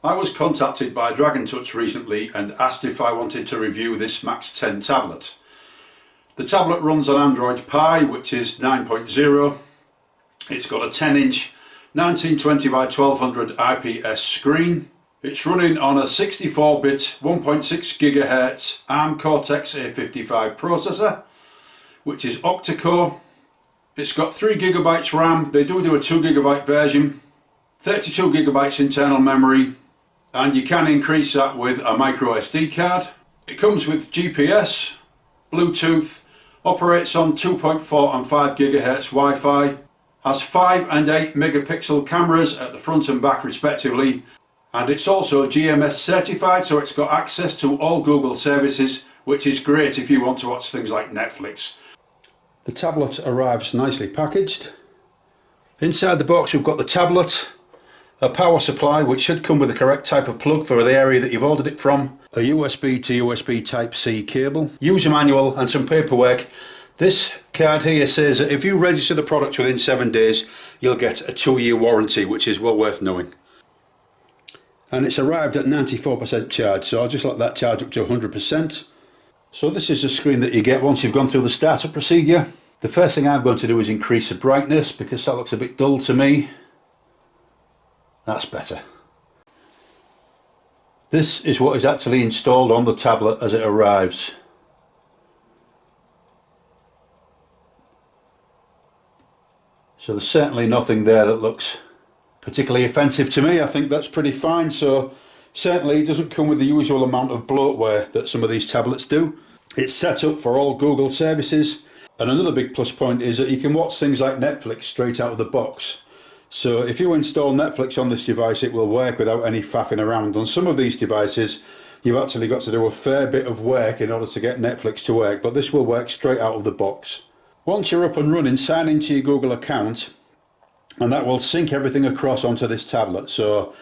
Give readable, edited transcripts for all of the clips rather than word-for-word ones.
I was contacted by Dragon Touch recently and asked if I wanted to review this Max 10 tablet. The tablet runs on Android Pie, which is 9.0. It's got a 10-inch 1920 by 1200 IPS screen. It's running on a 64-bit 1.6 GHz ARM Cortex A55 processor, which is octa-core. It's got 3 GB RAM. They do a 2 GB version, 32 GB internal memory, and you can increase that with a micro SD card. It comes with GPS, Bluetooth, operates on 2.4 and 5 GHz Wi-Fi, has 5 and 8 megapixel cameras at the front and back respectively, and it's also GMS certified, so it's got access to all Google services, which is great if you want to watch things like Netflix. The tablet arrives nicely packaged. Inside the box we've got the tablet, a power supply which should come with the correct type of plug for the area that you've ordered it from, a USB to USB Type-C cable, user manual and some paperwork. This card here says that if you register the product within 7 days you'll get a 2-year warranty, which is well worth knowing. And it's arrived at 94% charge, so I'll just let that charge up to 100%. So this is the screen that you get once you've gone through the startup procedure. The first thing I'm going to do is increase the brightness because that looks a bit dull to me. That's better. This is what is actually installed on the tablet as it arrives. So there's certainly nothing there that looks particularly offensive to me. I think that's pretty fine. So certainly it doesn't come with the usual amount of bloatware that some of these tablets do. It's set up for all Google services, and another big plus point is that you can watch things like Netflix straight out of the box. So if you install Netflix on this device, it will work without any faffing around. On some of these devices you've actually got to do a fair bit of work in order to get Netflix to work, but this will work straight out of the box. Once you're up and running, sign into your Google account and that will sync everything across onto this tablet. So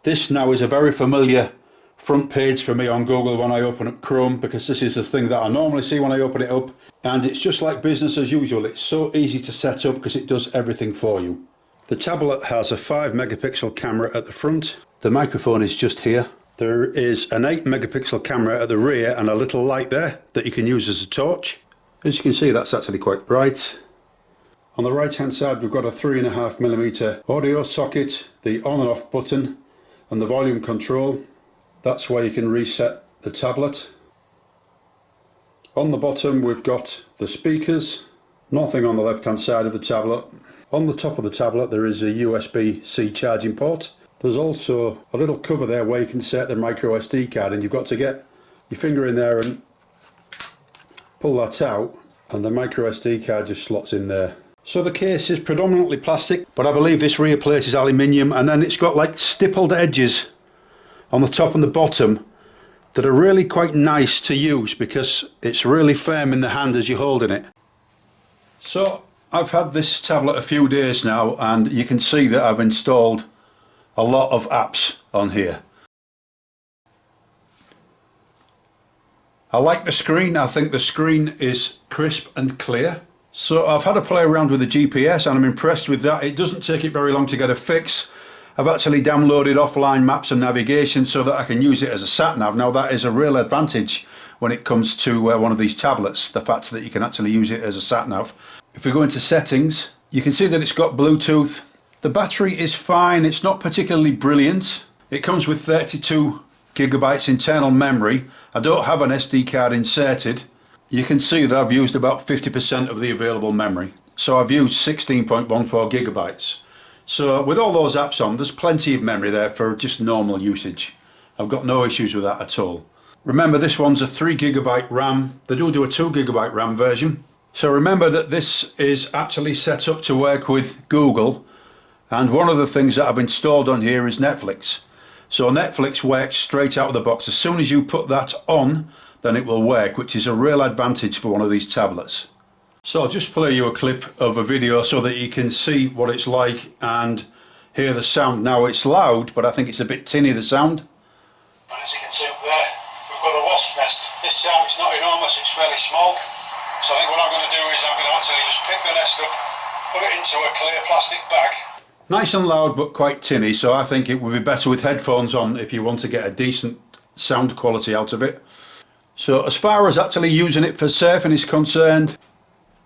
this now is a very familiar front page for me on Google when I open up Chrome, because this is the thing that I normally see when I open it up, and it's just like business as usual. It's so easy to set up because it does everything for you. The tablet has a 5 megapixel camera at the front. The microphone is just here. There is an 8 megapixel camera at the rear and a little light there that you can use as a torch. As you can see, that's actually quite bright. On the right hand side we've got a 3.5mm audio socket, the on and off button and the volume control. That's where you can reset the tablet. On the bottom we've got the speakers, nothing on the left hand side of the tablet. On the top of the tablet there is a USB-C charging port. There's also a little cover there where you can set the micro SD card, and you've got to get your finger in there and pull that out and the micro SD card just slots in there. So the case is predominantly plastic, but I believe this rear plate is aluminium, and then it's got like stippled edges on the top and the bottom that are really quite nice to use because it's really firm in the hand as you're holding it. So I've had this tablet a few days now and you can see that I've installed a lot of apps on here. I like the screen. I think the screen is crisp and clear. So I've had a play around with the GPS and I'm impressed with that. It doesn't take it very long to get a fix. I've actually downloaded offline maps and navigation so that I can use it as a sat-nav. Now that is a real advantage when it comes to one of these tablets, the fact that you can actually use it as a sat-nav. If we go into settings, you can see that it's got Bluetooth. The battery is fine, it's not particularly brilliant. It comes with 32 gigabytes internal memory. I don't have an SD card inserted. You can see that I've used about 50% of the available memory. So I've used 16.14 gigabytes. So with all those apps on, there's plenty of memory there for just normal usage. I've got no issues with that at all. Remember, this one's a 3 gigabyte RAM. They do a 2 gigabyte RAM version. So remember that this is actually set up to work with Google. And one of the things that I've installed on here is Netflix. So Netflix works straight out of the box. As soon as you put that on, then it will work, which is a real advantage for one of these tablets. So I'll just play you a clip of a video so that you can see what it's like and hear the sound. Now it's loud, but I think it's a bit tinny, the sound. And as you can see up there, we've got a wasp nest. This sound is not enormous, it's fairly small. So I think what I'm going to do is I'm going to actually just pick the nest up, put it into a clear plastic bag. Nice and loud but quite tinny, so I think it would be better with headphones on if you want to get a decent sound quality out of it. So as far as actually using it for surfing is concerned,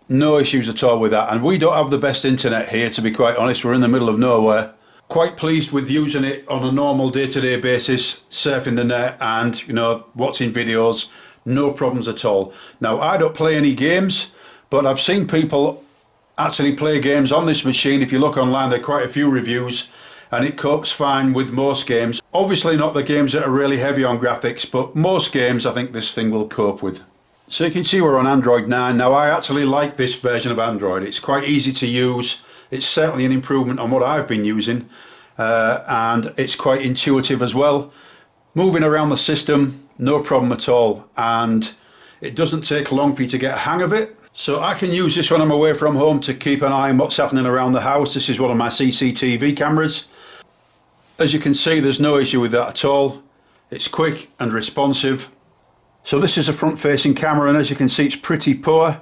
no issues at all with that. And we don't have the best internet here, to be quite honest. We're in the middle of nowhere. Quite pleased with using it on a normal day-to-day basis, surfing the net and, you know, watching videos. No problems at all. Now, I don't play any games, but I've seen people actually play games on this machine. If you look online, there are quite a few reviews, and it copes fine with most games. Obviously not the games that are really heavy on graphics, but most games I think this thing will cope with. So you can see we're on Android 9. Now, I actually like this version of Android. It's quite easy to use. It's certainly an improvement on what I've been using, and it's quite intuitive as well. Moving around the system, no problem at all, and it doesn't take long for you to get a hang of it. So I can use this when I'm away from home to keep an eye on what's happening around the house. This is one of my CCTV cameras. As you can see, there's no issue with that at all. It's quick and responsive. So this is a front-facing camera, and as you can see, it's pretty poor.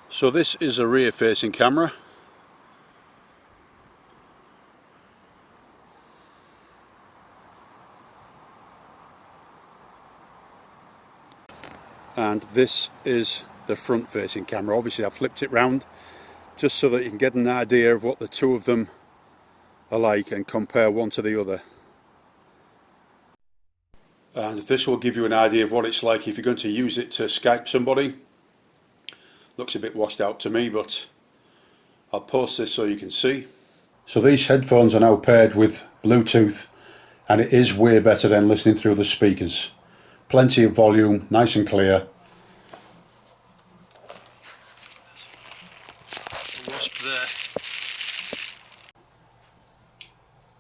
So this is a rear-facing camera. And this is the front-facing camera. Obviously I've flipped it round just so that you can get an idea of what the two of them are like and compare one to the other. And this will give you an idea of what it's like if you're going to use it to Skype somebody. Looks a bit washed out to me, but I'll post this so you can see. So these headphones are now paired with Bluetooth, and it is way better than listening through the speakers. Plenty of volume, nice and clear. Wasp there.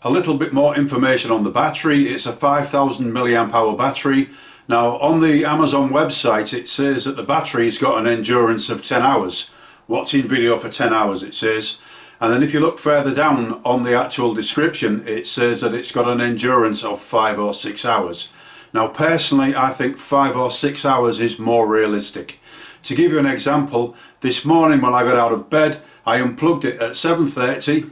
A little bit more information on the battery. It's a 5000 milliamp hour battery. Now on the Amazon website it says that the battery's got an endurance of 10 hours. Watching video for 10 hours it says. And then if you look further down on the actual description, it says that it's got an endurance of 5 or 6 hours. Now personally I think 5 or 6 hours is more realistic. To give you an example, this morning when I got out of bed I unplugged it at 7:30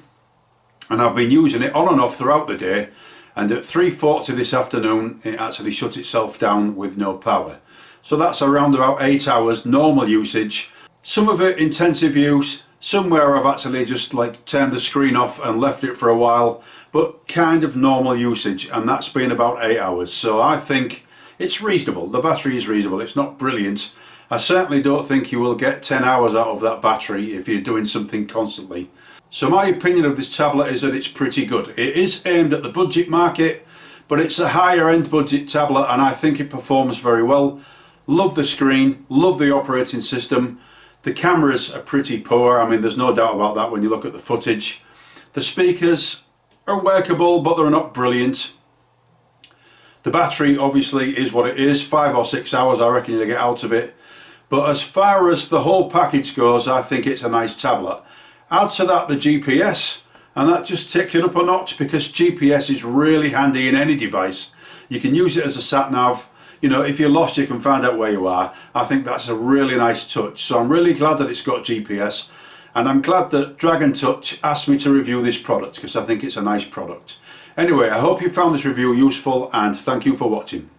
and I've been using it on and off throughout the day, and at 3:40 this afternoon it actually shut itself down with no power. So that's around about 8 hours normal usage. Some of it intensive use, somewhere I've actually just like turned the screen off and left it for a while, but kind of normal usage, and that's been about 8 hours. So I think it's reasonable. The battery is reasonable. It's not brilliant. I certainly don't think you will get 10 hours out of that battery if you're doing something constantly. So my opinion of this tablet is that it's pretty good. It is aimed at the budget market, but it's a higher end budget tablet and I think it performs very well. Love the screen, love the operating system. The cameras are pretty poor. I mean, there's no doubt about that when you look at the footage. The speakers are workable, but they're not brilliant. The battery obviously is what it is. 5 or 6 hours I reckon you'll get out of it. But as far as the whole package goes, I think it's a nice tablet. Add to that the GPS, and that just takes it up a notch, because GPS is really handy in any device. You can use it as a sat nav. You know, if you're lost you can find out where you are. I think that's a really nice touch. So I'm really glad that it's got GPS, and I'm glad that Dragon Touch asked me to review this product because I think it's a nice product. Anyway, I hope you found this review useful, and thank you for watching.